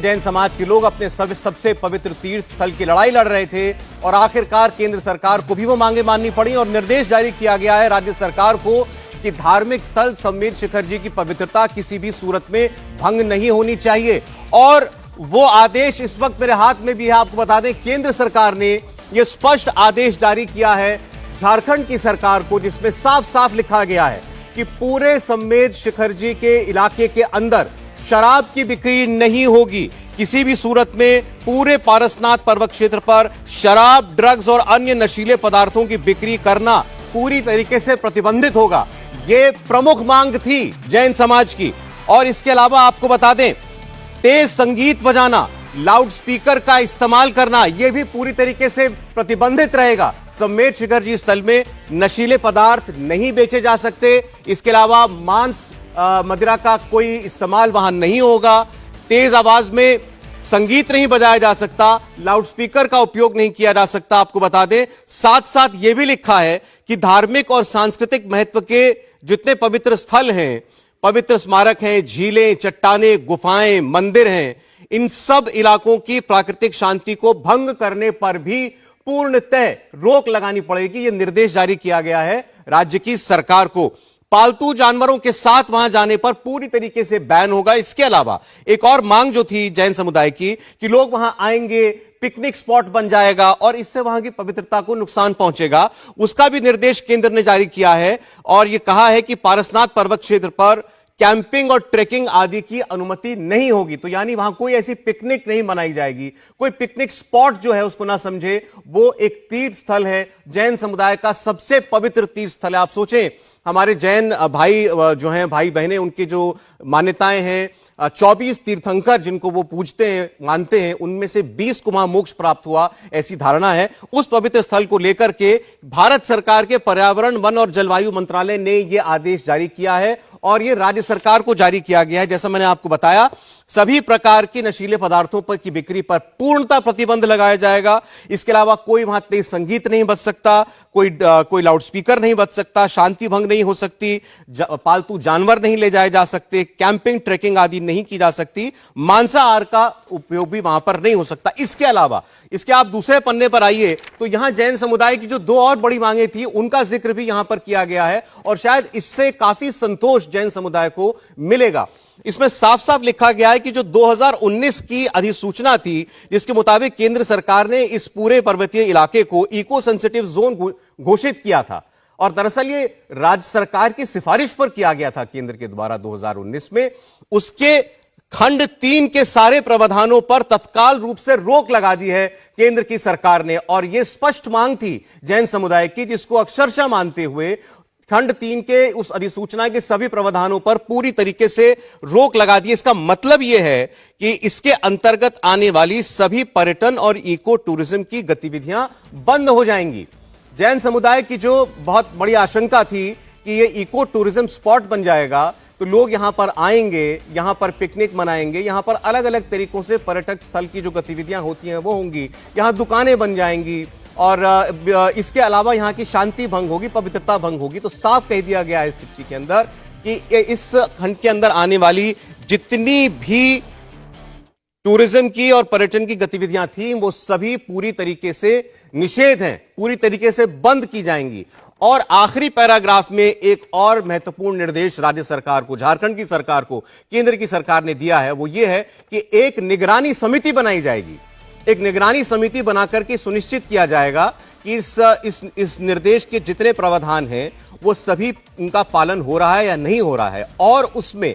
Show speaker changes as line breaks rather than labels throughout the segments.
जैन समाज के लोग अपने सबसे पवित्र तीर्थ स्थल की लड़ाई लड़ रहे थे और आखिरकार केंद्र सरकार को भी वो मांगे माननी पड़ी और निर्देश जारी किया गया है राज्य सरकार को कि धार्मिक स्थल संमेर शिखर जी की पवित्रता किसी भी सूरत में भंग नहीं होनी चाहिए। और वो आदेश इस वक्त मेरे हाथ में भी है। आपको बता दें, केंद्र सरकार ने यह स्पष्ट आदेश जारी किया है झारखंड की सरकार को, जिसमें साफ साफ लिखा गया है कि पूरे संमेर शिखर जी के इलाके के अंदर शराब की बिक्री नहीं होगी। किसी भी सूरत में पूरे पारसनाथ पर्वत क्षेत्र पर शराब, ड्रग्स और अन्य नशीले पदार्थों की बिक्री करना पूरी तरीके से प्रतिबंधित होगा। यह प्रमुख मांग थी जैन समाज की। और इसके अलावा आपको बता दें, तेज संगीत बजाना, लाउड स्पीकर का इस्तेमाल करना, यह भी पूरी तरीके से प्रतिबंधित रहेगा। संमेर शिखर जी स्थल में नशीले पदार्थ नहीं बेचे जा सकते। इसके अलावा मांस, मदिरा का कोई इस्तेमाल वहां नहीं होगा। तेज आवाज में संगीत नहीं बजाया जा सकता, लाउड स्पीकर का उपयोग नहीं किया जा सकता। आपको बता दें, साथ साथ यह भी लिखा है कि धार्मिक और सांस्कृतिक महत्व के जितने पवित्र स्थल हैं, पवित्र स्मारक हैं, झीलें, चट्टानें, गुफाएं, मंदिर हैं, इन सब इलाकों की प्राकृतिक शांति को भंग करने पर भी पूर्णतः रोक लगानी पड़ेगी। यह निर्देश जारी किया गया है राज्य की सरकार को। पालतू जानवरों के साथ वहां जाने पर पूरी तरीके से बैन होगा। इसके अलावा एक और मांग जो थी जैन समुदाय की कि लोग वहां आएंगे, पिकनिक स्पॉट बन जाएगा और इससे वहां की पवित्रता को नुकसान पहुंचेगा, उसका भी निर्देश केंद्र ने जारी किया है। और यह कहा है कि पारसनाथ पर्वत क्षेत्र पर कैंपिंग और ट्रेकिंग आदि की अनुमति नहीं होगी। तो यानी वहां कोई ऐसी पिकनिक नहीं मनाई जाएगी। कोई पिकनिक स्पॉट जो है उसको ना समझे, वो एक तीर्थ स्थल है, जैन समुदाय का सबसे पवित्र तीर्थ स्थल है। आप सोचें, हमारे जैन भाई जो हैं, भाई बहनें, उनकी जो मान्यताएं हैं, 24 तीर्थंकर जिनको वो पूजते हैं, मानते हैं, उनमें से 20 को वहां मोक्ष प्राप्त हुआ, ऐसी धारणा है। उस पवित्र स्थल को लेकर के भारत सरकार के पर्यावरण, वन और जलवायु मंत्रालय ने यह आदेश जारी किया है और यह राज्य सरकार को जारी किया गया है। जैसा मैंने आपको बताया, सभी प्रकार की नशीले पदार्थों पर की बिक्री पर पूर्णतः प्रतिबंध लगाया जाएगा। इसके अलावा कोई वहां तेज संगीत नहीं बज सकता, कोई लाउड स्पीकर नहीं बज सकता, शांति भंग नहीं हो सकती, पालतू जानवर नहीं ले जाए जा सकते, कैंपिंग, ट्रेकिंग आदि नहीं की जा सकती, मांसाहार का उपयोग भी वहां पर नहीं हो सकता। इसके अलावा इसके आप दूसरे पन्ने पर आइए तो यहां जैन समुदाय की जो दो और बड़ी मांगे थी, उनका जिक्र भी यहां पर किया गया है और शायद इससे काफी संतोष जैन समुदाय को मिलेगा। इसमें साफ साफ लिखा गया है कि जो 2019 की अधिसूचना थी, जिसके मुताबिक केंद्र सरकार ने इस पूरे पर्वतीय इलाके को इको सेंसिटिव जोन घोषित किया था और दरअसल ये राज्य सरकार की सिफारिश पर किया गया था केंद्र के द्वारा 2019 में, उसके खंड 3 के सारे प्रावधानों पर तत्काल रूप से रोक लगा दी है केंद्र की सरकार ने। और यह स्पष्ट मांग थी जैन समुदाय की, जिसको अक्षरशः मानते हुए खंड 3 के उस अधिसूचना के सभी प्रावधानों पर पूरी तरीके से रोक लगा दी। इसका मतलब यह है कि इसके अंतर्गत आने वाली सभी पर्यटन और इको टूरिज्म की गतिविधियां बंद हो जाएंगी। जैन समुदाय की जो बहुत बड़ी आशंका थी कि यह इको टूरिज्म स्पॉट बन जाएगा, तो लोग यहां पर आएंगे, यहां पर पिकनिक मनाएंगे, यहां पर अलग अलग तरीकों से पर्यटक स्थल की जो गतिविधियां होती हैं वो होंगी, यहां दुकानें बन जाएंगी और इसके अलावा यहां की शांति भंग होगी, पवित्रता भंग होगी। तो साफ कह दिया गया है इस चिट्ठी के अंदर कि इस खंड के अंदर आने वाली जितनी भी टूरिज्म की और पर्यटन की गतिविधियां थी, वो सभी पूरी तरीके से निषेध हैं, पूरी तरीके से बंद की जाएंगी। और आखिरी पैराग्राफ में एक और महत्वपूर्ण निर्देश राज्य सरकार को, झारखंड की सरकार को केंद्र की सरकार ने दिया है, वो ये है कि एक निगरानी समिति बनाई जाएगी। एक निगरानी समिति बनाकर के सुनिश्चित किया जाएगा कि इस निर्देश के जितने प्रावधान हैं वो सभी उनका पालन हो रहा है या नहीं हो रहा है। और उसमें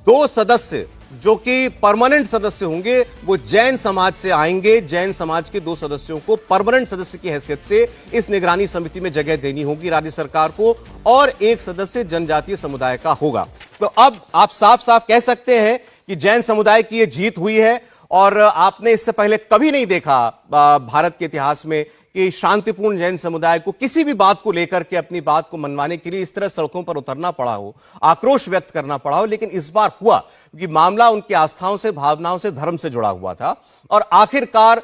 2 सदस्य जो कि परमानेंट सदस्य होंगे वो जैन समाज से आएंगे। जैन समाज के 2 सदस्यों को परमानेंट सदस्य की हैसियत से इस निगरानी समिति में जगह देनी होगी राज्य सरकार को और 1 सदस्य जनजातीय समुदाय का होगा। तो अब आप साफ साफ कह सकते हैं कि जैन समुदाय की यह जीत हुई है। और आपने इससे पहले कभी नहीं देखा भारत के इतिहास में कि शांतिपूर्ण जैन समुदाय को किसी भी बात को लेकर के अपनी बात को मनवाने के लिए इस तरह सड़कों पर उतरना पड़ा हो, आक्रोश व्यक्त करना पड़ा हो। लेकिन इस बार हुआ क्योंकि मामला उनकी आस्थाओं से, भावनाओं से, धर्म से जुड़ा हुआ था और आखिरकार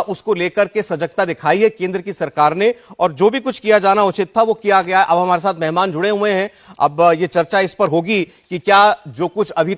उसको लेकर के सजगता दिखाई है केंद्र की सरकार ने और जो भी कुछ किया जाना उचित था वो किया गया। अब हमारे साथ मेहमान जुड़े हुए हैं, अब ये चर्चा इस पर होगी कि क्या जो कुछ अभी